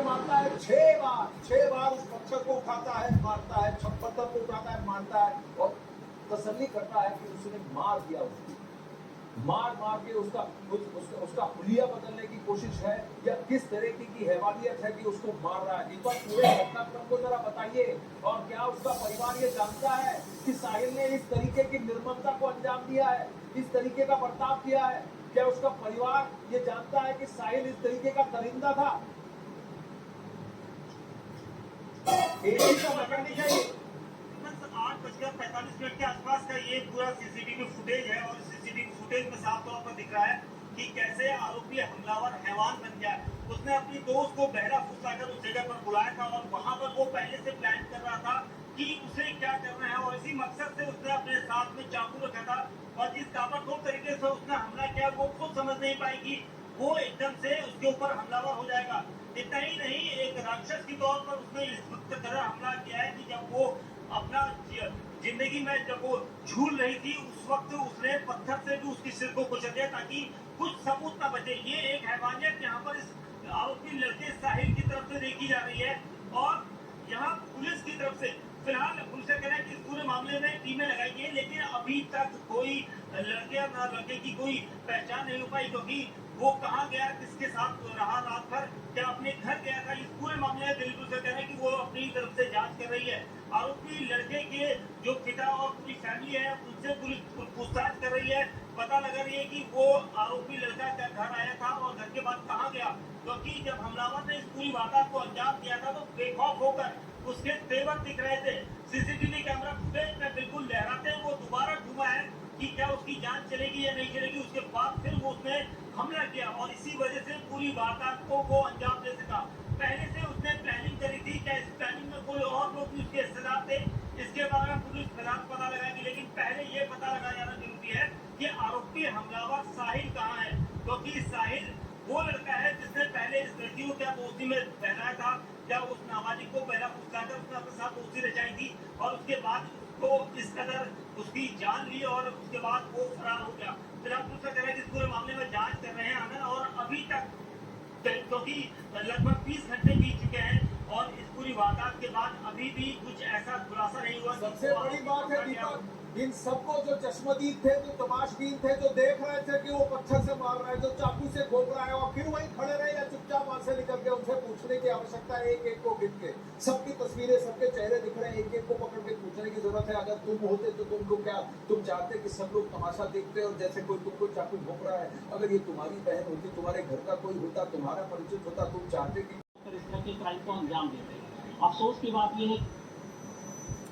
मारता है 6 बार उस पत्थर को उठाता है, मारता है, पत्थर को उठाता है, मारता है और तसल्ली करता है कि उसने मार दिया उसको। मार के उसका हुलिया बदलने की कोशिश है या किस तरीके की हैवानियत है कि उसको मार रहा है। एक बार पूरे घटनाक्रम को जरा बताइए। और क्या उसका परिवार ये जानता है कि साहिल ने इस तरीके की निर्ममता को अंजाम दिया है, इस तरीके का बर्ताव किया है? क्या उसका परिवार ये जानता है कि साहिल इस तरीके का दरिंदा था? का मैकेनिक है। 8:45 के आसपास का ये पूरा सीसीटीवी फुटेज है और सीसीटीवी फुटेज में साफ तौर पर दिख रहा है कि कैसे आरोपी हमलावर हैवान बन गया। उसने अपनी दोस्त को बहरा फुसलाकर उस जगह पर बुलाया था और वहां पर वो पहले से प्लान कर रहा था कि उसे क्या करना है और इसी मकसद से उसने अपने साथ में चाकू रखा था और जिस ताबड़तोड़ तरीके से उसने हमला किया वो खुद समझ नहीं पाएगी, वो एकदम से उसके ऊपर हमलावर हो जाएगा। इतना ही नहीं, एक राक्षस के तौर पर उसने इस वक्त तरह हमला किया है कि जब वो अपना जिंदगी में जब वो झूल रही थी उस वक्त उसने पत्थर से भी उसके सिर को कुचल दिया ताकि कुछ सबूत न बचे। ये एक हैवानियत यहाँ पर इस आरोपी लड़के साहिल की तरफ से देखी जा रही है और यहाँ पुलिस की तरफ से फिलहाल पुलिस कहना है कि इस पूरे मामले में टीमें लगाई गई, लेकिन अभी तक कोई लड़के या लड़के की कोई पहचान नहीं हो पाई क्योंकि वो कहाँ गया, किसके साथ रहा रात भर, क्या अपने घर गया था। इस पूरे मामले में दिल्ली पुलिस कहना है कि वो अपनी तरफ से जांच कर रही है। आरोपी लड़के के जो पिता और पूरी फैमिली है उनसे पुलिस पूछताछ कर रही है, पता लगा रही है कि वो आरोपी लड़का क्या घर आया था और घर के बाद कहाँ गया, क्योंकि जब हमलावर ने इस पूरी वारदात को अंजाम दिया था तो बेखौफ होकर उसके तेवर दिख रहे थे। सीसीटीवी कैमरा फुटेज में बिल्कुल लहराते वो दोबारा घूमा है कि क्या उसकी जांच चलेगी या नहीं चलेगी। उसके बाद फिर वो उसने हमला किया और इसी वजह से पूरी वारदात को वो अंजाम दे सका। पहले से उसने प्लानिंग करी थी, क्या इस प्लानिंग में कोई और लोग भी उसके हिस्सेदार थे, इसके बारे में पुलिस फिलहाल पता लगाएगी। लेकिन पहले ये पता लगाया जाना जरूरी है कि आरोपी हमलावर साहिल कहाँ है, क्योंकि साहिल वो लड़का है जिसने पहले इस लड़की को क्या दोस्ती में बहलाया था, क्या उस नाबालिग को पहला फुसलाकर उसने अपने साथ दोस्ती रचाई थी और उसके बाद उसको इस कदर उसकी जान ली और उसके बाद वो फरार हो गया। फिलहाल पुलिस का कहना है कि इस पूरे मामले में जांच कर रहे हैं आनंद और अभी तक क्योंकि लगभग 20 घंटे बीत चुके हैं और इस पूरी वारदात के बाद अभी भी कुछ ऐसा खुलासा नहीं हुआ। सबसे बड़ी बात है दीपक, इन सबको जो चश्मदीद थे, जो तमाशबीन थे, जो देख रहे थे कि वो पत्थर से मार रहा है, जो चाकू से घोप रहा है और फिर वहीं खड़े रहे या चुपचाप वहां से निकल के उनसे पूछने की आवश्यकता है। एक एक को गिन के सबकी तस्वीरें, सबके चेहरे दिख रहे हैं, एक एक को पकड़ के पूछने की जरूरत है। अगर तुम होते तो तुमको क्या, तुम चाहते कि सब लोग तमाशा देखते और जैसे कोई तुमको चाकू घोप रहा है? अगर ये तुम्हारी बहन होती, तुम्हारे घर का कोई होता, तुम्हारा परिचित होता, तुम चाहते कि इस तरह के क्राइम को अंजाम देते हैं। अफसोस की बात यह है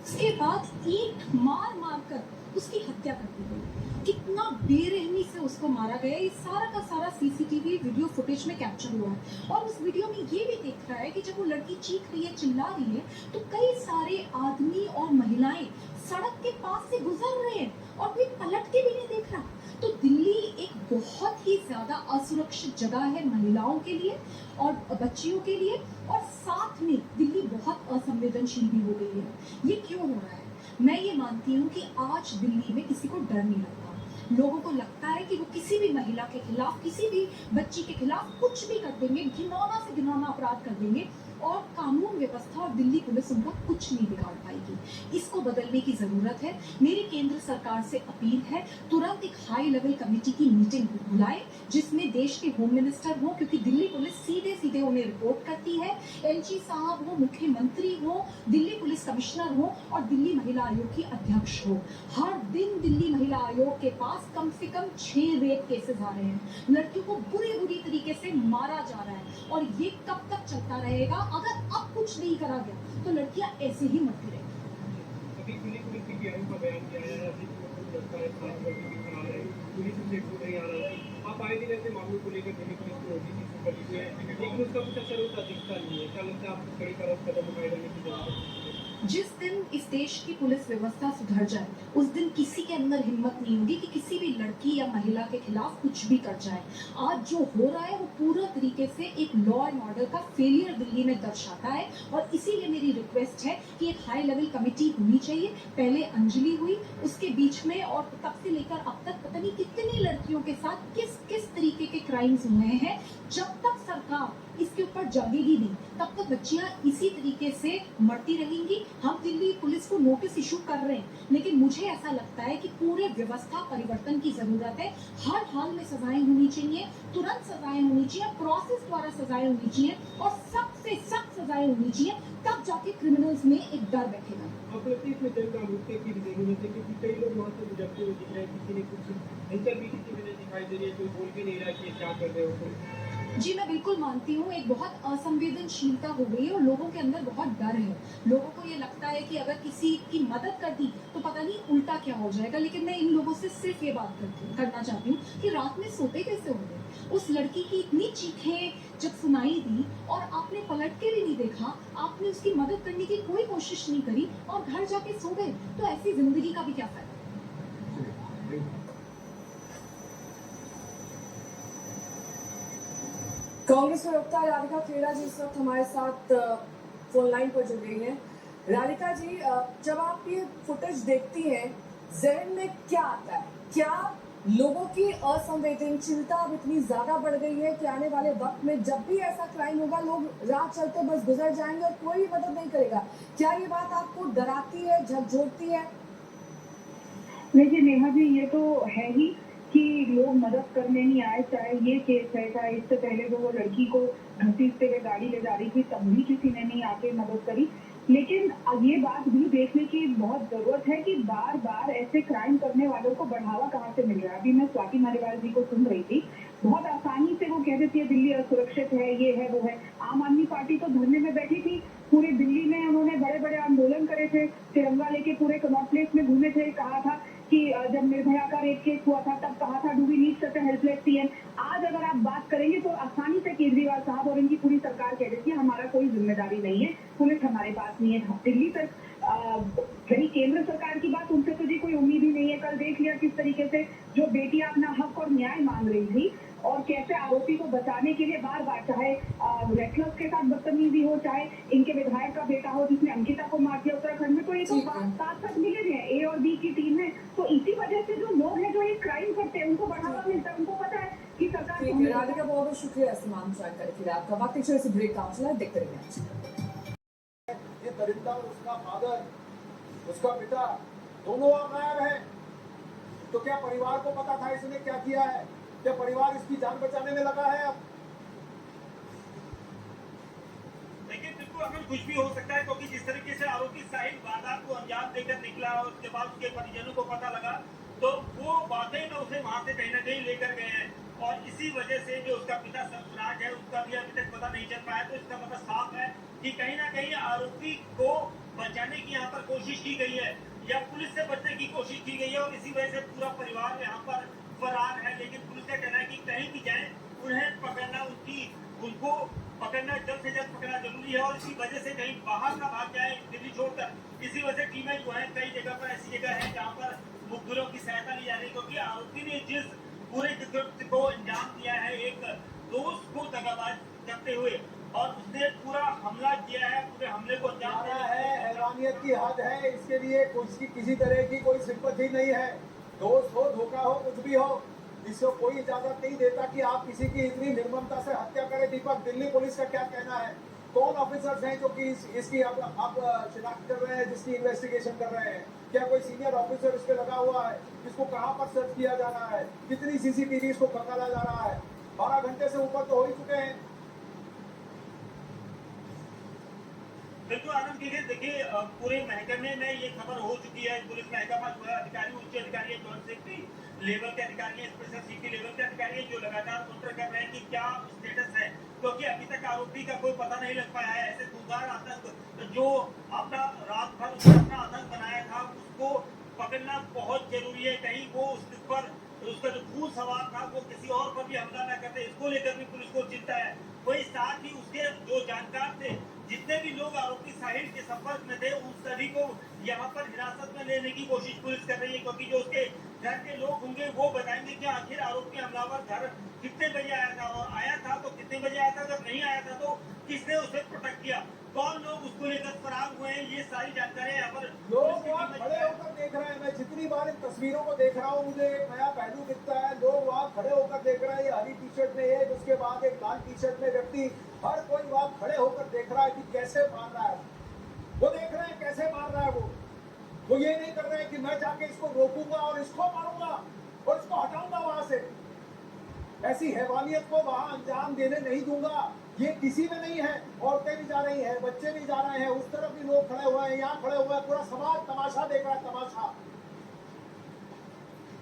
उसके बाद ईंट मार कर उसकी हत्या कर दी गई। कितना बेरहमी से उसको मारा गया, ये सारा का सारा सीसीटीवी वीडियो फुटेज में कैप्चर हुआ है। और उस वीडियो में ये भी दिख रहा है कि जब वो लड़की चीख रही है, चिल्ला रही है, तो कई सारे आदमी और महिलाएं सड़क के पास से गुजर रहे हैं और कोई पलट के भी नहीं देख रहा। तो दिल्ली एक बहुत ही ज्यादा असुरक्षित जगह है महिलाओं के लिए और बच्चियों के लिए, और साथ में दिल्ली बहुत असंवेदनशील भी हो गई है। ये क्यों हो रहा है? मैं ये मानती हूँ कि आज दिल्ली में किसी को डर नहीं लगता। लोगों को लगता है कि वो किसी भी महिला के खिलाफ, किसी भी बच्ची के खिलाफ कुछ भी कर देंगे, घिनौना से घिनौना अपराध कर देंगे और कानून व्यवस्था और दिल्ली पुलिस उनका कुछ नहीं बिगाड़ पाएगी। इसको बदलने की जरूरत है। मेरी केंद्र सरकार से अपील है, तुरंत एक हाई लेवल कमेटी की मीटिंग बुलाए जिसमें देश के होम मिनिस्टर हो, क्योंकि दिल्ली पुलिस सीधे सीधे उन्हें रिपोर्ट करती है। एलजी साहब हो, मुख्यमंत्री हो, दिल्ली पुलिस कमिश्नर हो और दिल्ली महिला आयोग की अध्यक्ष हो। हर दिन दिल्ली महिला आयोग के पास कम से कम 6 रेप केसेस आ रहे हैं। लड़कियों को बुरी तरीके से मारा जा रहा है और ये कब तक चलता रहेगा? अगर अब कुछ नहीं करा गया तो लड़कियां ऐसे ही मरती रहेंगी। आप आए दिन ऐसे मामलों को लेकर दिल्ली पुलिस को नोटिस कर दी है, लेकिन उसका कुछ असर होता दिखता नहीं है। क्या लगता है आपको कड़ी कदम उठाए जाने की जरूरत है? जिस दिन इस देश की पुलिस व्यवस्था सुधर जाए उस दिन किसी के अंदर हिम्मत नहीं होगी कि किसी भी लड़की या महिला के खिलाफ कुछ भी कर जाए। आज जो हो रहा है वो पूरा तरीके से एक लॉ एंड ऑर्डर का फेलियर दिल्ली में दर्शाता है और इसीलिए मेरी रिक्वेस्ट है कि एक हाई लेवल कमेटी होनी चाहिए। पहले अंजलि हुई, उसके बीच में और तब से लेकर अब तक पता नहीं कितनी लड़कियों के साथ किस तरीके के क्राइम्स हुए हैं। जब तक सरकार इसके ऊपर जगेगी नहीं, तब तक बच्चियां इसी तरीके से मरती रहेंगी। हम दिल्ली पुलिस को नोटिस इशू कर रहे हैं, लेकिन मुझे ऐसा लगता है कि पूरे व्यवस्था परिवर्तन की जरूरत है। हर हाल में सजाएं होनी चाहिए, तुरंत सजाएं होनी चाहिए, प्रोसेस द्वारा सजाएं होनी चाहिए और सबसे सख्त सजाएं होनी चाहिए, तब जाके क्रिमिनल्स में एक डर बैठेगा। अप्रतीत में जन जागरूकता की भी जरूरत है, क्योंकि कई लोग वहाँ से गुजरते हुए दिख रहे हैं, किसी ने कुछ हिलचल भी किसी में दिखाई दे रही है, कोई बोल भी नहीं रहा कि ये क्या कर रहे हो तुम। जी मैं बिल्कुल मानती हूँ, एक बहुत असंवेदनशीलता हो गई है और लोगों के अंदर बहुत डर है। लोगों को ये लगता है कि अगर किसी की मदद कर दी तो पता नहीं उल्टा क्या हो जाएगा। लेकिन मैं इन लोगों से सिर्फ ये बात करना चाहती हूँ कि रात में सोते कैसे होंगे। उस लड़की की इतनी चीखें जब सुनाई दी और आपने पलट के भी नहीं देखा, आपने उसकी मदद करने की कोई कोशिश नहीं करी और घर जाके सो गए, तो ऐसी जिंदगी का भी क्या फायदा। कांग्रेस प्रवक्ता राधिका खेड़ा जी इस वक्त हमारे साथ फोन लाइन पर जुड़ गई हैं। राधिका जी, जब आप ये फुटेज देखती हैं, जहन में क्या आता है? क्या लोगों की असंवेदनशीलता अब इतनी ज्यादा बढ़ गई है कि आने वाले वक्त में जब भी ऐसा क्राइम होगा, लोग राह चलते बस गुजर जाएंगे और कोई भी मदद नहीं करेगा? क्या ये बात आपको डराती है, झकझोरती है? देखिए नेहा जी, ये तो है ही कि लोग मदद करने नहीं आए। चाहे ये केस है, चाहे इससे पहले वो लड़की को घसीटते हुए गाड़ी ले जा रही थी, तब भी किसी ने नहीं आके मदद करी। लेकिन ये बात भी देखने की बहुत जरूरत है कि बार बार ऐसे क्राइम करने वालों को बढ़ावा कहाँ से मिल रहा है। अभी मैं स्वाति मालीवाल जी को सुन रही थी, बहुत आसानी से वो कह देती है दिल्ली असुरक्षित है, ये है वो है। आम आदमी पार्टी तो धरने में बैठी थी, पूरे दिल्ली में उन्होंने बड़े बड़े आंदोलन करे थे, तिरंगा लेके पूरे कनॉट प्लेस में घूमे थे, कहा था कि जब निर्भया का रेप केस हुआ था तब कहा था do we need such a helpless CM. आज अगर आप बात करेंगे तो आसानी से केजरीवाल साहब और इनकी पूरी सरकार कह देती है हमारा कोई जिम्मेदारी नहीं है, पुलिस हमारे पास नहीं है। दिल्ली तक रही केंद्र सरकार की बात, उनसे तो जी कोई उम्मीद ही नहीं है। कल देख लिया किस तरीके से जो बेटियां अपना हक और न्याय मांग रही थी और कैसे आरोपी को बचाने के लिए बार बार, चाहे रेखलस के साथ बदतमीजी हो, चाहे इनके विधायक का बेटा हो जिसने अंकिता को मार दिया उत्तराखंड में, तो ये तो साथ साथ मिले हैं ए और बी की टीम में। तो इसी वजह से जो लोग हैं जो ये क्राइम करते हैं उनको बढ़ावा मिलता है, उनको पता है कि सरकार। राधिका, बहुत बहुत शुक्रिया इस तमाम जानकारी के लिए आपका। वक्त एक छोटे से ब्रेक का चला, देखते रहिए। ये दरिंदा और उसका फादर, उसका पिता दोनों गायब हैं। तो क्या परिवार को पता था इसने क्या किया है? क्या परिवार इसकी जान बचाने में लगा है? अब लेकिन बिल्कुल अगर कुछ भी हो सकता है, क्योंकि जिस तरीके से आरोपी साहिल वारदात को अंजाम देकर निकला और उसके बाद उसके परिजनों को पता लगा, तो वो वाकई में उसे वहां से कहीं ना कहीं लेकर गए हैं। और इसी वजह से जो उसका पिता सरफराज है उसका भी अभी तक पता नहीं चल पाया। तो इसका मतलब साफ है कि कहीं ना कहीं आरोपी को बचाने की यहाँ पर कोशिश की गई है या पुलिस से बचने की कोशिश की गई है और इसी वजह से पूरा परिवार यहाँ पर फरार है। लेकिन पुलिस का कहना है कि कहीं भी जाए उन्हें पकड़ना, उनको पकड़ना, जल्द से जल्द पकड़ना जरूरी है और इसी वजह से कहीं बाहर ना भाग जाए दिल्ली छोड़कर। इसी वजह से टीमें जो है कई जगह पर ऐसी जगह है जहाँ पर मुखबिरों की सहायता ली जा रही है, क्योंकि आरोपी ने जिस पूरे कृत्य को अंजाम दिया है, एक दोस्त को दगाबाज करते हुए, और उसने पूरा हमला किया है, पूरे हमले को अंजाम दिया है। हैरानियत की हद है। इसके लिए किसी तरह की कोई सिंपैथी नहीं है। दोस्त हो, धोखा हो, कुछ भी हो, इसको कोई इजाजत नहीं देता कि आप किसी की इतनी निर्ममता से हत्या करें। दीपक, दिल्ली पुलिस का क्या कहना है? कौन ऑफिसर्स हैं जो कि इसकी आप शिनाख्त कर रहे हैं, जिसकी इन्वेस्टिगेशन कर रहे हैं? क्या कोई सीनियर ऑफिसर इस पे लगा हुआ है? इसको कहाँ पर सर्च किया जा रहा है? कितनी सीसीटीवी इसको खंगाला जा रहा है? 12 घंटे से ऊपर तो हो ही चुके हैं। बिल्कुल आनंद जी, देखिए पूरे महकमे में ये खबर हो चुकी है। पुलिस महकमा जो है, अधिकारी, उच्च अधिकारी, जॉइंट सेक्रेटरी लेवल के अधिकारी, स्पेशल सिटी लेवल के अधिकारी जो लगातार मॉनिटर कर रहे हैं कि क्या स्टेटस है, क्योंकि अभी तक आरोपी का कोई पता नहीं लग पाया है। ऐसे खूंखार आतंक जो अपना रात भर उसने अपना आतंक बनाया था, उसको पकड़ना बहुत जरूरी है। कहीं वो उस पर उसका जो खून सवार था वो किसी और पर भी हमला न करते, इसको लेकर भी पुलिस को चिंता है। वही साथ ही उसके जो जानकार थे, जितने भी लोग आरोपी साहिल के संपर्क में थे, उन सभी को यहाँ पर हिरासत में लेने की कोशिश पुलिस कर रही है, क्योंकि जो उसके घर के लोग होंगे वो बताएंगे कि आखिर आरोपी हमलावर घर कितने बजे आया था, और आया था तो कितने बजे आया था, अगर नहीं आया था तो किसने उसे प्रोटेक्ट किया, कौन लोग उसको लेकर फरार हुए हैं, ये सारी जानकारी यहाँ पर लोग वहाँ खड़े होकर देख रहे हैं। मैं जितनी बार इन तस्वीरों को देख रहा हूँ, मुझे एक नया पहलू दिखता है। लोग वहाँ खड़े होकर देख रहे हैं। ये हरी टी शर्ट में एक, उसके बाद एक लाल टी शर्ट में व्यक्ति, हर देख रहा है कि कैसे मार रहा है, वो देख रहे हैं कैसे मार रहा है वो ये नहीं कर रहे हैं कि मैं जाके इसको रोकूंगा और इसको मारूंगा और इसको हटाऊंगा वहां से। ऐसी हैवानियत को वहां अंजाम देने नहीं दूंगा। ये किसी में नहीं है। औरतें भी जा रही हैं, बच्चे भी जा रहे हैं, उस तरफ भी लोग खड़े हुए हैं, यहाँ खड़े हुए हैं, पूरा समाज तमाशा देख रहा है, तमाशा।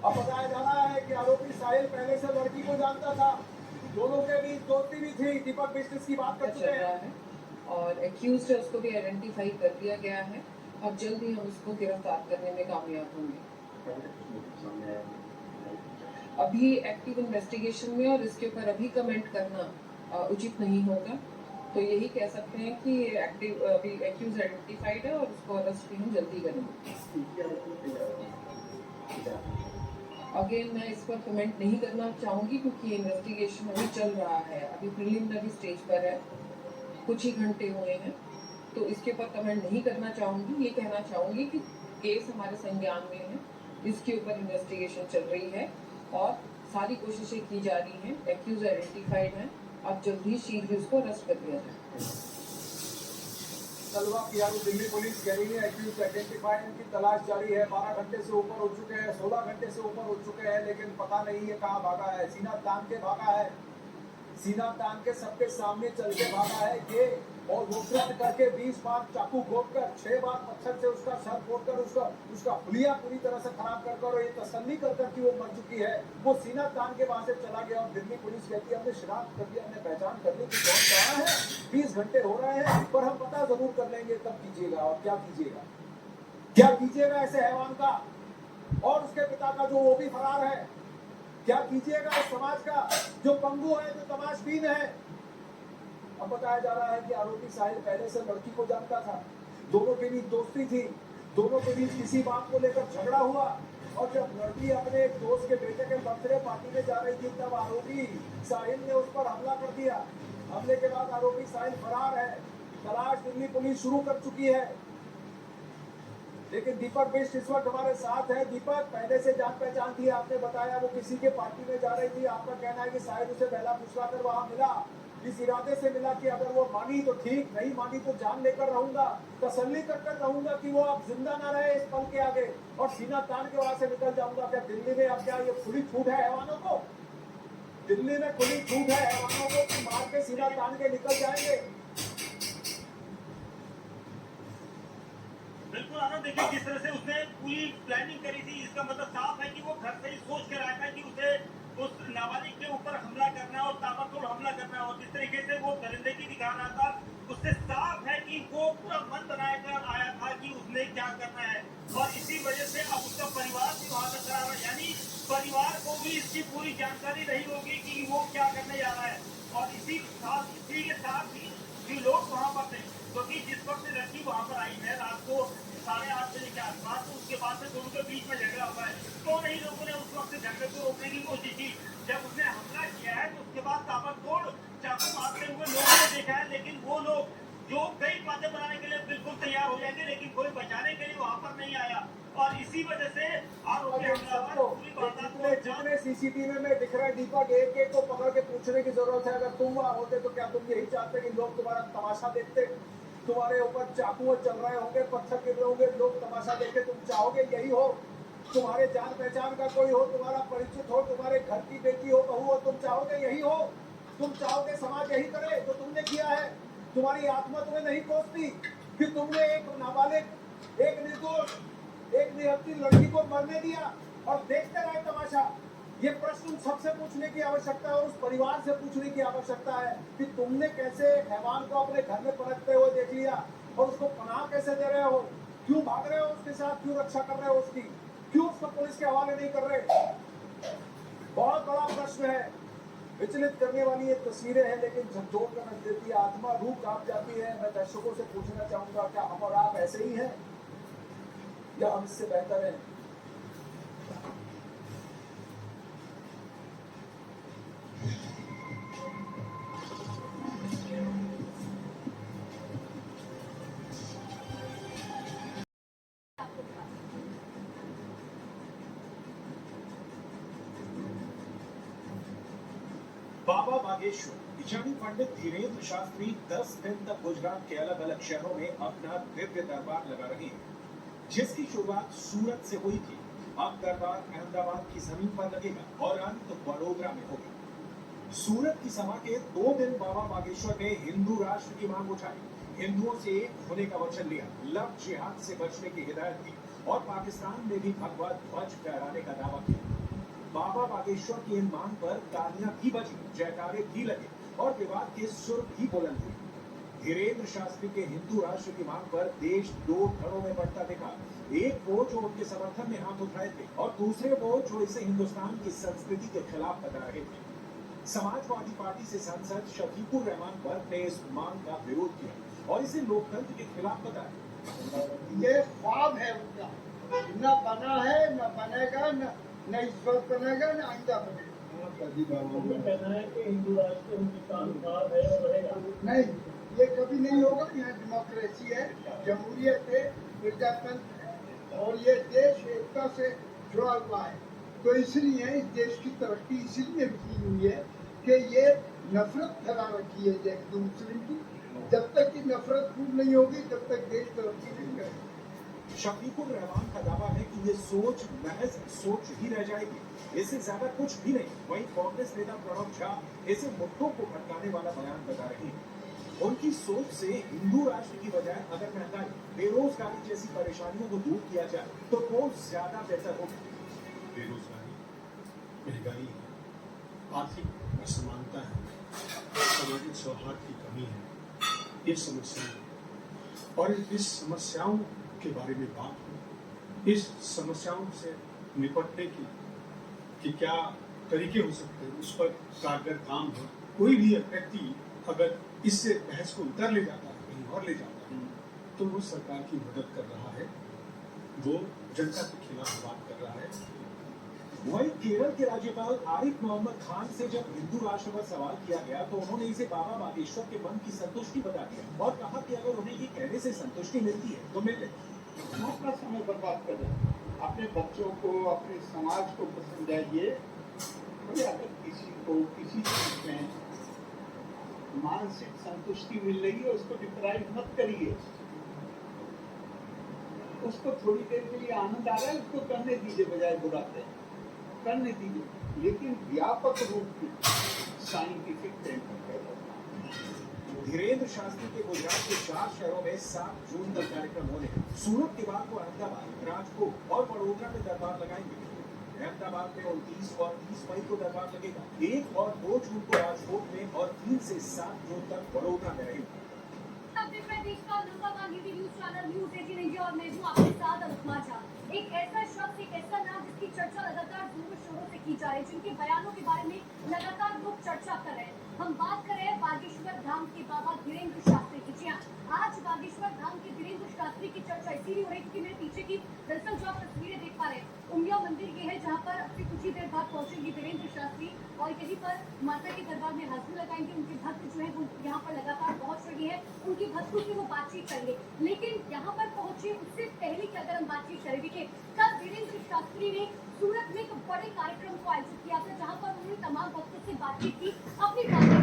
अब बताया जा रहा है कि आरोपी साहिल पहले से लड़की को जानता था, दोनों के बीच दोस्ती भी थी। दीपक बिष्ट इसकी बात कर चुके चल रहा हैं। है और एक्यूज्ड है उसको भी आइडेंटिफाई कर दिया गया है और जल्द ही हम उसको गिरफ्तार करने में कामयाब होंगे। अभी एक्टिव इन्वेस्टिगेशन में और इसके ऊपर अभी कमेंट करना उचित नहीं होगा, तो यही कह सकते हैं कि एक्टिव अभी एक्यूज आइडेंटिफाइड है और उसको अरेस्ट भी हम जल्दी करेंगे। अगेन मैं इस पर कमेंट नहीं करना चाहूँगी क्योंकि इन्वेस्टिगेशन अभी चल रहा है, अभी प्रिलिमिनरी स्टेज पर है, कुछ ही घंटे हुए हैं, तो इसके ऊपर कमेंट नहीं करना चाहूँगी। ये कहना चाहूँगी कि केस हमारे संज्ञान में है, इसके ऊपर इन्वेस्टिगेशन चल रही है और सारी कोशिशें की जा रही हैं। एक्यूज आइडेंटिफाइड हैं, अब जल्दी शीघ्र उसको अरेस्ट कर दिया जाए। तलवा कियारू दिल्ली पुलिस गैरी एक्यूज आइडेंटिफाई की तलाश जारी है। 12 घंटे से ऊपर हो चुके हैं, 16 घंटे से ऊपर हो चुके हैं, लेकिन पता नहीं ये कहाँ भागा है। सीना तान के भागा है, सीना तान के सबके सामने चल के भागा है ये, और वो कृत्य करके 20 बार चाकू घोंपकर 6 बार पत्थर से उसका सर फोड़कर उसका हुलिया पूरी तरह से खराब कर और ये तसल्ली कर कि वो मर चुकी है, वो सीना तान के वहां से चला गया। और दिल्ली पुलिस कहती है हमने शिनाख्त कर लिया, हमने पहचान कर ली कि कौन कहाँ है। 20 घंटे हो रहे हैं पर हम पता जरूर कर लेंगे, तब कीजिएगा। और क्या कीजिएगा, क्या कीजिएगा ऐसे हैवान का और उसके पिता का जो वो भी फरार है? क्या कीजिएगा इस समाज का जो पंगु है, जो तमाशबीन है? अब बताया जा रहा है कि आरोपी साहिल पहले से लड़की को जानता था, दोनों के बीच दोस्ती थी, दोनों के बीच किसी बात को लेकर झगड़ा हुआ, और जब लड़की अपने एक दोस्त के बेटे के बर्थडे पार्टी में जा रही थी तब आरोपी साहिल ने उस पर हमला कर दिया। हमले के बाद आरोपी साहिल फरार है, तलाश दिल्ली पुलिस शुरू कर चुकी है। लेकिन दीपक बिष्ट इस वक्त हमारे साथ है। दीपक, पहले से जान पहचान थी, आपने बताया वो किसी के पार्टी में जा रही थी, आपका कहना है कि साहिल उसे पहला फुसला कर वहां मिला, इस इरादे से मिला कि अगर वो मानी तो ठीक, नहीं मानी तो जान लेकर रहूंगा, तसल्ली कर रहूंगा कि वो अब जिंदा ना रहे इस पल के आगे, और सीना तान के वहां से निकल जाऊंगा। क्या दिल्ली में अब क्या ये खुली छूट है हैवानों को? दिल्ली में खुली छूट है हैवानों को कि मार के सीना तान के निकल जाएंगे? बिल्कुल आनंद, देखिए जिस तरह से उसने पूरी प्लानिंग करी थी, इसका मतलब साफ है कि वो घर से ही सोच कर आया था कि उसे उस नाबालिग के ऊपर हमला करना और ताबड़तोड़ हमला करना, और जिस तरीके से वो दरिंदगी दिखा रहा था उससे साफ है कि वो पूरा मन बनाया कर आया था कि उसने क्या करना है, और इसी वजह से अब उसका परिवार भी वहां तक खड़ा है, यानी परिवार को भी इसकी पूरी जानकारी रही होगी कि वो क्या करने जा रहा है। और इसी के साथ ही जो लोग वहां पर थे, क्योंकि जिस वक्त लड़की वहां पर आई है रात को 8:30 बजे के आसपास, तो उसके बाद से दोनों के बीच में झगड़ा हुआ है, तो नहीं लोगों ने उस वक्त झगड़े को रोकने की कोशिश की। जब उसने हमला किया है तो उसके बाद ताबड़तोड़ चाकू मारते हुए लोगों ने देखा है, लेकिन वो लोग जो कई बातें बनाने के लिए बिल्कुल तैयार हो जाएंगे, लेकिन कोई बचाने के लिए वहां पर नहीं आया, और इसी वजह से आरोपी हमलावर पूरी बात को जितने सीसीटीवी में दिख रहे हैं दीपक, एक एक को पकड़ के पूछने की जरूरत है। अगर तुम वहां होते तो क्या तुम यही चाहते कि लोग तुम्हारा तमाशा देखते, तुम्हारे ऊपर चाकू चल रहे होंगे, पत्थर गिर रहे होंगे, लोग तमाशा देखे, तुम चाहोगे यही हो? तुम्हारे जान पहचान का कोई हो, तुम्हारा परिचित हो, तुम्हारे घर की बेटी हो, बहू हो, तुम चाहोगे यही हो? तुम चाहोगे समाज यही करे जो तुमने किया है? तुम्हारी आत्मा तुम्हें नहीं कोसती कि तुमने एक नाबालिग, एक निर्दोष, एक निहत्थी लड़की को मरने दिया और देखते रहे तमाशा? ये प्रश्न सबसे पूछने की आवश्यकता है और उस परिवार से पूछने की आवश्यकता है कि तुमने कैसे हैवान को अपने घर में पनपते हुए देख लिया और उसको पनाह कैसे दे रहे हो? क्यों भाग रहे हो उसके साथ? क्यों रक्षा कर रहे हो उसकी? क्यों उसको पुलिस के हवाले नहीं कर रहे? बहुत बड़ा प्रश्न है। विचलित करने वाली ये तस्वीरें हैं, लेकिन झकझोर कर रख देती है, आत्मा रूह कांप जाती है। मैं दर्शकों से पूछना चाहूंगा, क्या हम और आप ऐसे ही हैं या हम इससे बेहतर हैं? बाबा बागेश्वर यानी पंडित धीरेन्द्र शास्त्री 10 दिन तक गुजरात के अलग अलग शहरों में अपना दिव्य दरबार लगा रहे हैं, जिसकी शुरुआत सूरत से हुई थी। अब दरबार अहमदाबाद की जमीन पर लगेगा और अंत वडोदरा में होगा। सूरत की सभा के 2 दिन बाबा बागेश्वर ने हिंदू राष्ट्र की मांग उठाई, हिंदुओं से एक होने का वचन लिया, लव जिहाद से बचने की हिदायत दी और पाकिस्तान में भी भगवा ध्वज फहराने का दावा किया। बाबा बागेश्वर की इन मांग पर तालियां भी बजी, जयकारे भी लगे और विवाद के सुर भी बुलंद हुए। धीरेन्द्र शास्त्री के हिंदू राष्ट्र की मांग पर देश 2 धड़ों में बढ़ता दिखा। एक वो जो उनके समर्थन में हाथ उठाए थे और दूसरे वो जो इसे हिंदुस्तान की संस्कृति के खिलाफ बता रहे थे। समाजवादी पार्टी से सांसद शफीकुर रहमान वर्क ने इस मांग का विरोध किया और इसे लोकतंत्र के खिलाफ बताया। ये ख्वाब है उनका, न बना है, न बनेगा, न इस वक्त बनेगा, न आइंदा बनेगा। कहना है कि हिंदू राष्ट्र हिंदुस्तान का है और रहेगा। नहीं, ये कभी नहीं होगा। यहाँ डेमोक्रेसी है, जमहूरियत है, प्रजातंत्र है और ये देश एकता से जुड़ा हुआ है। तो इसलिए इस देश की तरक्की इसलिए की हुई है कि ये नफरत फैला रखी है हिंदू मुस्लिम की। जब तक की नफरत दूर नहीं होगी तब तक देश तरक्की नहीं करेगा। शफीकुर रहमान का दावा है कि ये सोच महज सोच ही रह जाएगी, इससे ज्यादा कुछ भी नहीं। वहीं कांग्रेस नेता प्रणब झा इसे मुद्दों को भटकाने वाला बयान बता रहे हैं। उनकी सोच से हिंदू राष्ट्र की बजाय अगर महंगाई, बेरोजगारी जैसी परेशानियों को दूर किया जाए तो वो ज्यादा बेहतर होगा। बेरोजगारी, महंगाई है, आर्थिक असमानता है, सामाजिक सौहार्द की कमी है, ये समस्या है। और इस समस्याओं के बारे में बात हो, इस समस्याओं से निपटने की कि क्या तरीके हो सकते हैं, उस पर कारगर काम हो। कोई भी व्यक्ति अगर इससे बहस को उतर ले जाता है, कहीं और ले जाता है, तो वो सरकार की मदद कर रहा है, वो जनता के खिलाफ बात कर रहा है। वहीं केरल के राज्यपाल आरिफ मोहम्मद खान से जब हिंदू राष्ट्र पर सवाल किया गया तो उन्होंने इसे बाबा बागेश्वर के मन की संतुष्टि बता दिया और कहा कि अगर उन्हें ये कहने से संतुष्टि मिलती है तो मिल ले। अपना समय बर्बाद करें, अपने बच्चों को, अपने समाज को समझाइए। अगर किसी को किसी चीज में मानसिक संतुष्टि मिल रही है उसको डिप्राइव मत करिए। उसको थोड़ी देर के लिए आनंद आ रहा है, उसको करने दीजिए, बजाय बुलाते करने दीजिए, लेकिन व्यापक रूप से साइंटिफिक टेंशन पैदा। धीरेन्द्र शास्त्री के गुजरात के 4 शहरों में 7 जून तक कार्यक्रम होने हैं। सूरत के बाद वो अहमदाबाद, राजकोट और वडोदरा में दरबार लगाएंगे। अहमदाबाद में 29 और 30 मई को दरबार लगेगा। 1 और 2 जून को राजकोट में और 3 से 7 जून तक वडोदरा में रहेगा। प्रदेश का number 1 news channel news 18 India और मैं हूं आपके साथ अनुपमा झा। एक ऐसा शख्स, एक ऐसा नाम जिसकी चर्चा लगातार जोरों शोरों से की जा रही है, जिनके बयानों के बारे में लगातार लोग चर्चा कर रहे हैं। हम बात कर रहे हैं बागेश्वर धाम के बाबा धीरेन्द्र शास्त्री की। जी हाँ, आज बागेश्वर धाम के धीरेन्द्र शास्त्री की चर्चा इसीलिए हो रही है क्योंकि मेरे पीछे की दरअसल जो आप तस्वीरें देख पा रहे हैं, उमिया मंदिर ये है जहाँ पर अब से कुछ ही देर बाद पहुंचेंगे धीरेन्द्र शास्त्री और यहीं पर माता के दरबार में हाजिरी लगाएंगे। उनके भक्त जो है वो यहाँ पर लगातार पहुंच रही है, उनकी भक्तों से वो बातचीत करेंगे। लेकिन यहाँ पर पहुंचे उससे पहले की अगर हम बातचीत करें, देखिए कल धीरेन्द्र शास्त्री ने सूरत में एक बड़े कार्यक्रम को आयोजित किया था जहाँ पर उन्होंने तमाम भक्तों से बातचीत की, अपनी धीरेन्द्र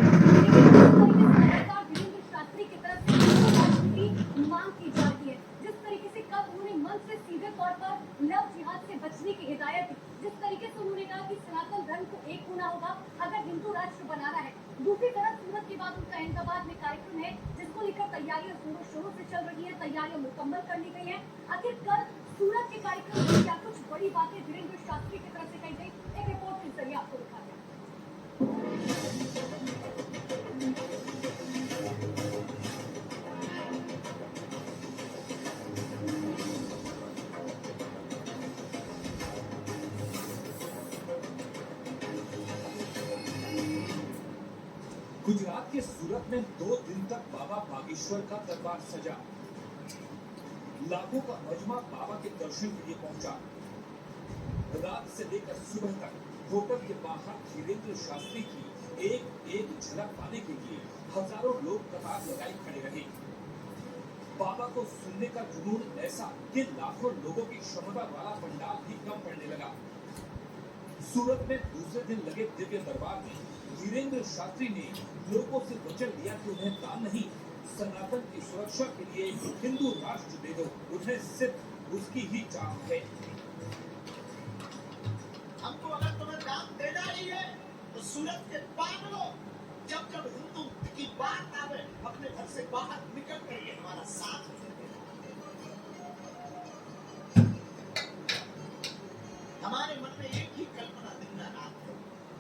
शास्त्री की तरफ से मांग की जा रही है। जिस तरीके से कल उन्होंने मन से सीधे तौर पर लव जिहाद से बचने की हिदायत दी, जिस तरीके से उन्होंने कहा कि सनातन धर्म को एक होना होगा अगर हिंदू राष्ट्र बनाना है। दूसरी तरफ सूरत के बाद उनका अहमदाबाद में कार्यक्रम है जिसको लेकर तैयारियां जोरों शोरों से चल रही है, तैयारियां मुकम्मल कर ली गई है। आखिर कल सूरत के कार्यक्रम में क्या कुछ बड़ी बातें धीरेन्द्र शास्त्री की तरफ से कही गई, एक रिपोर्ट के जरिए आपको दिखाते हैं। गुजरात के सूरत में 2 दिन तक बाबा बागेश्वर का दरबार सजा। लाखों का मजमा बाबा के दर्शन के लिए पहुंचा। रात से लेकर सुबह तक होटल के बाहर धीरेन्द्र शास्त्री की एक झलक पाने के लिए हजारों लोग कतार लगाए खड़े रहे। बाबा को सुनने का जुनून ऐसा कि लाखों लोगों की क्षमता वाला पंडाल भी कम पड़ने लगा। सूरत में दूसरे दिन लगे दिव्य दरबार में धीरेन्द्र शास्त्री ने लोगों से वचन दिया कि उन्हें दान नहीं, सनातन की सुरक्षा के लिए हिंदू राष्ट्र दे दो, उन्हें सिर्फ उसकी ही चाह है। हमको अगर तुम्हें दान देना ही है तो सूरत के पागलों, जब जब हिंदू की बात आवे अपने घर से बाहर निकल करके हमारा साथ दे। हमारे मन में एक ही कल्पना दिन रात है,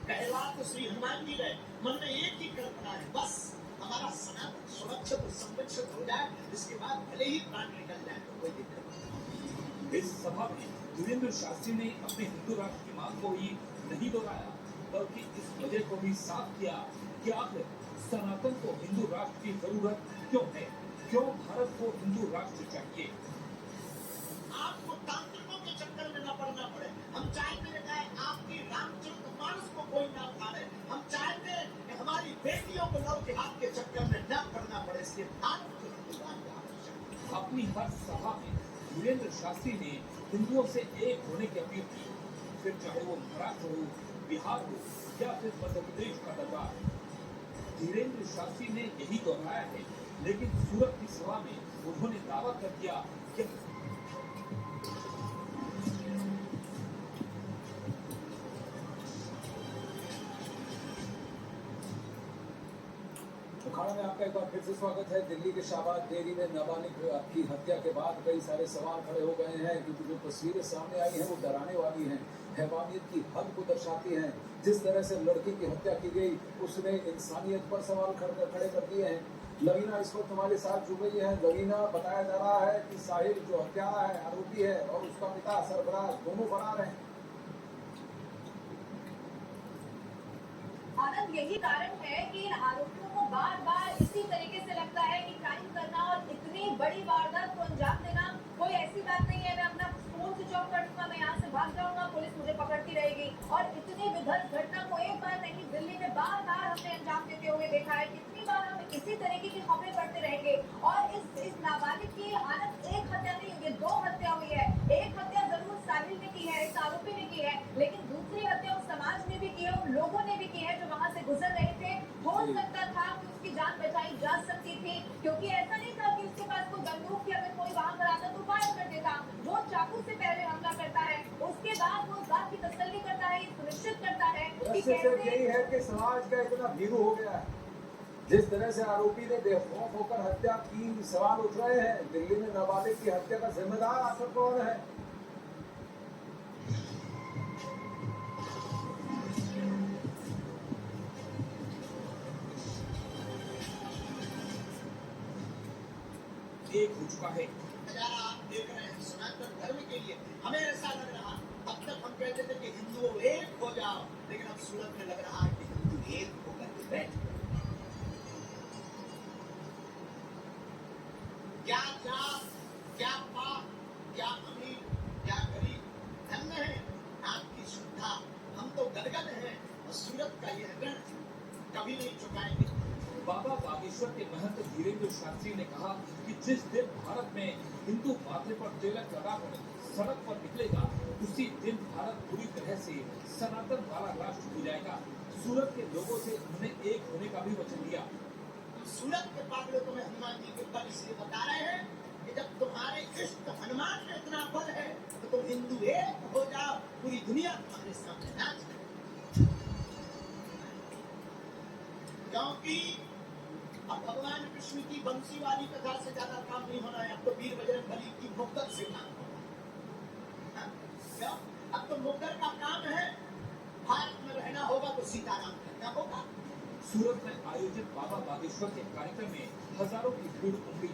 कहला तो श्री हनुमान जी रहे, मन में एक ही कल्पना है, बस हमारा सनातन सुरक्षित और संरक्षित हो जाए, इसके बाद भले ही प्राण निकल जाए तो कोई दिक्कत नहीं। इस सभा में धीरेन्द्र शास्त्री ने अपने हिंदू राष्ट्र की मांग को ही नहीं दोहराया, बल्कि इस वजह को भी साफ किया कि आखिर सनातन को हिंदू राष्ट्र की जरूरत क्यों है, क्यों भारत को हिंदू राष्ट्र चाहिए। आपको तांत्रिकों के चक्कर में न पड़ना पड़े। हम चाहते हैं आपकी रामचरितमानस को कोई ना उखाड़े। हम चाहते हैं कि हमारी बेटियों को लव जिहाद के चक्कर में न पड़ना पड़े। इसलिए अपनी हर सभा में धीरेन्द्र शास्त्री ने हिंदुओं से एक होने की अपील की, फिर चाहे वो महाराष्ट्र हो, बिहार हो या फिर मध्य प्रदेश का दरबार। धीरेन्द्र शास्त्री ने यही दोहराया है, लेकिन सूरत की सभा में उन्होंने दावा कर दिया कि अखाड़ा में आपका एक बार फिर से स्वागत है। दिल्ली के शाहबाद डेयरी में नाबालिग की हत्या के बाद कई सारे सवाल खड़े हो गए हैं, क्योंकि जो तस्वीरें सामने आई हैं वो डराने वाली हैं, हैवानियत की हद को दर्शाती हैं। जिस तरह से लड़की की हत्या की गई उसने इंसानियत पर सवाल खड़े कर दिए हैं। लवीना इस वक्त हमारे साथ जुड़ गई है। लवीना, बताया जा रहा है कि साहिल जो हत्यारा है, आरोपी है, और उसका पिता सरफराज दोनों फरार हैं। आनंद, यही कारण है कि इन आरोपियों को बार बार इसी तरीके से लगता है कि क्राइम करना और इतनी बड़ी वारदात को अंजाम देना कोई ऐसी बात नहीं है, मैं अपना फोन स्विच ऑफ कर दूंगा, मैं यहाँ से भाग जाऊंगा, पुलिस मुझे पकड़ती रहेगी। और इतनी विध्वंस घटना को एक बार नहीं, दिल्ली में बार बार हमने अंजाम देते हुए देखा है। कितनी बार हम इसी तरीके की खबरें पढ़ते रहेंगे। और इस नाबालिग की आनंद एक हत्या नहीं हुई, 2 हत्या हुई है। एक हत्या जरूर साहिल ने की है, इस आरोपी ने की है, लेकिन दूसरी हत्या उस समाज ने भी की है, उन लोगों ने भी की है जो वहाँ से गुजर रहे थे। हो सकता था कि उसकी जान बचाई जा सकती थी, क्योंकि ऐसा नहीं था कि उसके पास कोई बंदूक थी, अगर कोई वहाँ पर आता तो फायर कर देता। वो चाकू से पहले हमला करता है, उसके बाद वो इस बात की तसल्ली करता है, सुनिश्चित करता है कि कैसे यही है कि समाज का इतना भीरू हो गया है। जिस तरह से आरोपी ने बेखौफ होकर हत्या की, सवाल उठ रहे हैं। दिल्ली में नाबालिग की हत्या का जिम्मेदार आखिर कौन है? एक हो चुका है। आप देख रहे हैं सनातन धर्म के लिए हमें ऐसा लग रहा, अब तक हम कहते थे कि हिंदुओं एक हो जाओ, लेकिन अब सूरत में लग रहा है कि हिंदू एक होकर के बैठ। क्या जात, क्या पाप, क्या अमीर, क्या गरीब, धन्य है आपकी श्रद्धा। हम तो गदगद हैं और सूरत का यह ऋण कभी नहीं चुकाएंगे। बाबा बागेश्वर के महंत धीरेन्द्र शास्त्री ने कहा कि जिस दिन भारत में हिंदू माथे पर तिलक लगाकर सड़क पर निकलेगा, उसी दिन भारत पूरी तरह से सनातन वाला राष्ट्र हो जाएगा। सूरत के लोगों से उन्होंने एक होने का भी वचन दिया। सूरत के पागलों को मैं हनुमान जी के बल इसलिए बता रहे हैं कि जब तुम्हारे इष्ट हनुमान में इतना बल है तो तुम हिंदू एक हो जाओ, पूरी दुनिया तुम्हारे सामने नाच करे। क्योंकि अब भगवान कृष्ण की बंसी वाली कथा से ज्यादा काम नहीं होना है। अब तो वीर बजरंगबली की मुक्तक से काम होगा। क्यों? अब तो मुक्तर का काम है, भारत में रहना होगा तो सीताराम करना होगा। सूरत में आयोजित बाबा बागेश्वर के कार्यक्रम में हजारों की भीड़ उमड़ी।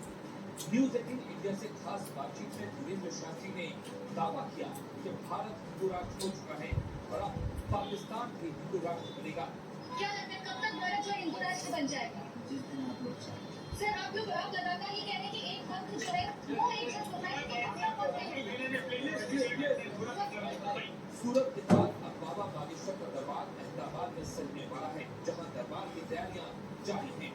न्यूज 18 इंडिया से खास बातचीत में धीरेन्द्र शास्त्री ने दावा किया कि भारत हिंदू राष्ट्र हो चुका है और अब पाकिस्तान भी हिंदू राष्ट्र बनेगा। क्या लगता है कब तक भारत जो हिंदू राष्ट्र बन जाएगा? सर, आप लगातार ये कह रहे हैं कि एक वक्त जो है वो एक शख्स होता है कि अपना वक्त है। सूरत के बाद अब बाबा बागेश्वर का दरबार अहमदाबाद में सजने वाला है, जहां दरबार की तैयारियां जारी हैं।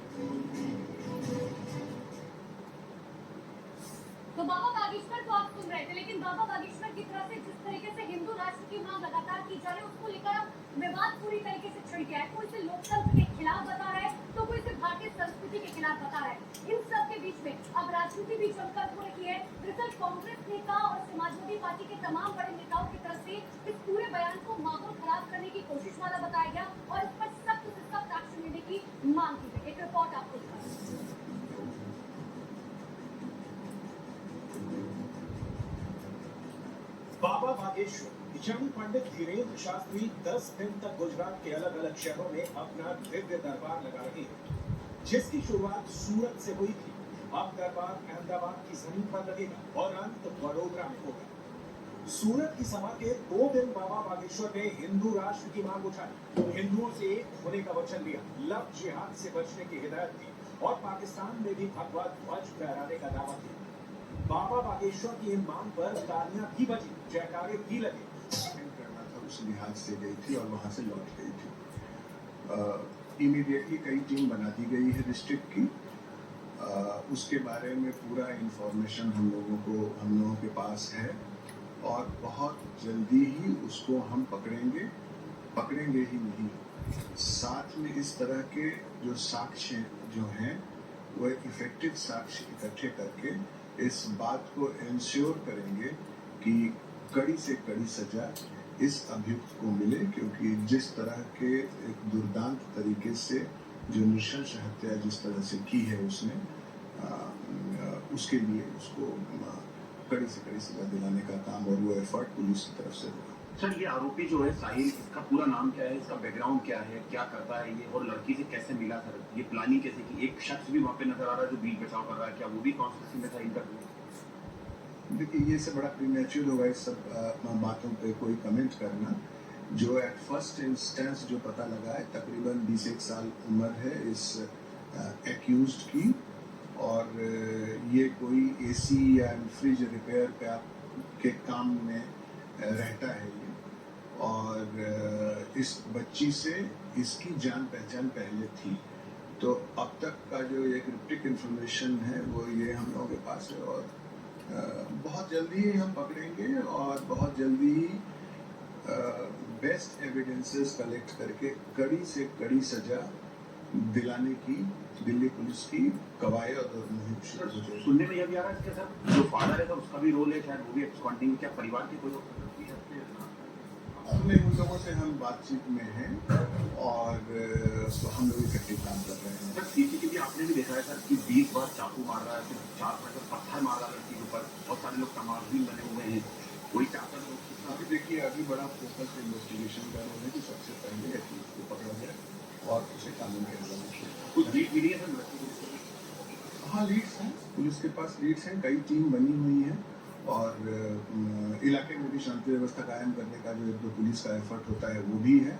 तो बाबा बागेश्वर को आप सुन रहे थे, लेकिन बाबा बागेश्वर की तरफ से जिस तरीके से हिंदू राष्ट्र की मांग लगातार की जा रही है, उसको लेकर विवाद पूरी तरीके से छिड़ गया है। कोई इसे लोकतंत्र के खिलाफ बता रहा है, तो कोई इसे भारतीय संस्कृति के खिलाफ बता रहा है। इन सब के बीच में अब राजनीति भी जमकर हो रही है। दरअसल कांग्रेस नेता और समाजवादी पार्टी के तमाम बड़े नेताओं की तरफ से इस पूरे बयान को माहौल खराब करने की कोशिश वाला बताया गया और इस पर सख्त से सख्त एक्शन लेने की मांग की गई। एक रिपोर्ट आपको बाबा बागेश्वर यानी पंडित धीरेन्द्र शास्त्री 10 दिन तक गुजरात के अलग अलग शहरों में अपना दिव्य दरबार लगा रहे हैं, जिसकी शुरुआत सूरत से हुई थी। अब दरबार अहमदाबाद की जमीन पर लगेगा और अंत वडोदरा में होगा। सूरत की सभा के 2 दिन बाबा बागेश्वर ने हिंदू राष्ट्र की मांग उठाई, हिंदुओं से एक होने का वचन लिया, लव जिहाद से बचने की हिदायत दी और पाकिस्तान में भी भगवा ध्वज फहराने का दावा किया। बाबा बागेश्वर की इन मांग पर तालियां भी बजी, जयकारे भी लगे। करना था उस लिहाज से गई थी और वहां से लौट गई थी। इमीडिएटली कई टीम बना दी गई है डिस्ट्रिक्ट की। उसके बारे में पूरा इंफॉर्मेशन हम लोगों के पास है और बहुत जल्दी ही उसको हम पकड़ेंगे ही नहीं। साथ में इस तरह के जो साक्ष्य जो हैं वो इफेक्टिव साक्ष्य इकट्ठे करके इस बात को इंश्योर करेंगे कि कड़ी से कड़ी सजा इस अभियुक्त को मिले, क्योंकि जिस तरह के एक दुर्दांत तरीके से जो नृशंस हत्या जिस तरह से की है उसने, उसके लिए उसको कड़ी से कड़ी सजा दिलाने का काम और वो एफर्ट पुलिस की तरफ से होगा। सर, ये आरोपी जो है साहिल, इसका पूरा नाम क्या है, इसका बैकग्राउंड क्या है, क्या करता है ये, और लड़की से कैसे मिला सर, ये प्लानिंग कैसे की? एक शख्स भी वहाँ पे नजर आ रहा है जो बीच बचाव कर रहा है, क्या वो भी कॉन्स्पिरेसी में था इंटरव्यू? देखिए, ये सब बड़ा प्रीमेच्योर होगा इस सब बातों पे कोई कमेंट करना। जो एट फर्स्ट इंस्टेंस जो पता लगा है, तकरीबन 21 साल उम्र है इस एक्यूज्ड की, और ये कोई एसी या फ्रिज रिपेयर के काम में रहता है ये, और इस बच्ची से इसकी जान पहचान पहले थी। तो अब तक का जो ये क्रिप्टिक इन्फॉर्मेशन है वो ये हम लोगों के पास है, और बहुत जल्दी ही हम पकड़ेंगे और बहुत जल्दी ही बेस्ट एविडेंसेस कलेक्ट करके कड़ी से कड़ी सजा दिलाने की दिल्ली पुलिस की कवायद और मुहिम शुरू हो जाएगी। सुनने में यह भी आ रहा है कि सर जो फादर है सर उसका भी रोल है, शायद वो भी एक्सकॉन्टिंग, क्या परिवार के कोई हमने उन लोगों से हम बातचीत में हैं और हम लोग इकट्ठे काम कर रहे हैं। सर, सीसीटीवी आपने भी देखा है सर कि 20 बार चाकू मार रहा है, फिर 4 बार पत्थर मार रहा है लड़की के ऊपर, बहुत सारे लोग तमाशबीन बने हुए हैं, कोई चाहता है। अभी देखिए, अभी बड़ा फोकस इन्वेस्टिगेशन का रोल है कि सबसे पहले एक्यूज को पकड़ा जाए और उसे कानून के अंदर कुछ लीड मिली है सर लड़की को? हाँ, लीड्स हैं, पुलिस के पास लीड्स हैं, कई टीम बनी हुई है और इलाके में भी शांति व्यवस्था कायम करने का जो पुलिस का एफर्ट होता है वो भी है,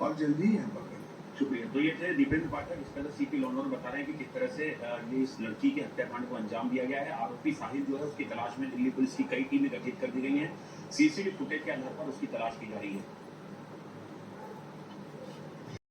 और जल्दी ही हम पकड़ेंगे। शुक्रिया। तो ये थे दीपेंद्र पाठक, इस तरह सीपी लोनवर बता रहे हैं कि किस तरह से ये इस लड़की के हत्याकांड को अंजाम दिया गया है। आरोपी साहिल जो है उसकी तलाश में दिल्ली पुलिस की कई टीमें गठित कर दी गई हैं। सीसीटीवी फुटेज के आधार पर उसकी तलाश की जा रही है।